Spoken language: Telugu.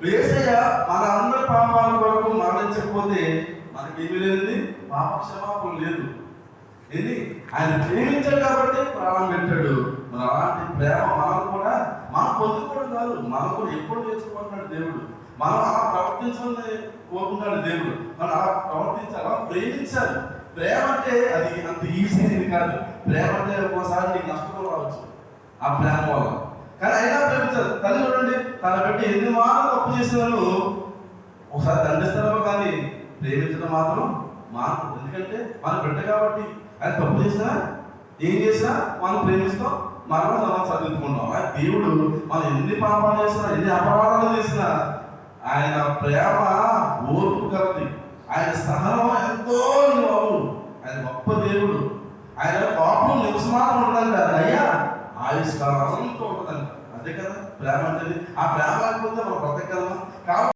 యేసయ్య మన అందరి పాపాల కొరకు మరణించకపోతే మనకేమీ లేదండి, పాప క్షమాపణ లేదు. ఏంటి, ఆయన ప్రేమించాడు కాబట్టి ప్రాణం పెట్టాడు. మరి అలాంటి ప్రేమ మనం కూడా మనం పొందుకోవడం కాదు, మనం కూడా ఎప్పుడు నేర్చుకుంటున్నాడు దేవుడు. మనం అలా ప్రవర్తించాలని కోరుకుంటాడు దేవుడు. మనం అలా ప్రవర్తించాలా, ప్రేమించాలి. ప్రేమ అంటే అది అంత ఈజీ అనేది కాదు. ప్రేమ అంటే ఒక్కోసారి నీకు నష్టం రావచ్చు ఆ ప్రేమ వల్ల, కానీ అయినా ప్రేమించాలి. తల్లి చూడండి, తన బిడ్డ ఎన్ని మాటలు తప్పు చేసినాను ఒకసారి దండిస్తారో కానీ ప్రేమించడం మాత్రం మాకు. ఎందుకంటే మన బిడ్డ కాబట్టి ఆయన తప్పు చేసినా ఏం చేసినా మనం ప్రేమిస్తాం, మనం సర్దిద్దుకుంటాం. ఆ దేవుడు మనం ఎన్ని పాపాలు చేసినా, ఎన్ని అపరాధాలు చేసినా ఆయన ప్రేమ ఓర్పు కలది, ఆయన సహనం ఎంతో బాబు. ఆయన గొప్ప దేవుడు. ఆయన కోపం నిమిషమాత్రం ఉంటుందంట, దయ ఆయుష్కాలంతో ఉంటుందంట. అంతే కదా ప్రేమ అంటే. ఆ ప్రేమ లేకపోతే మన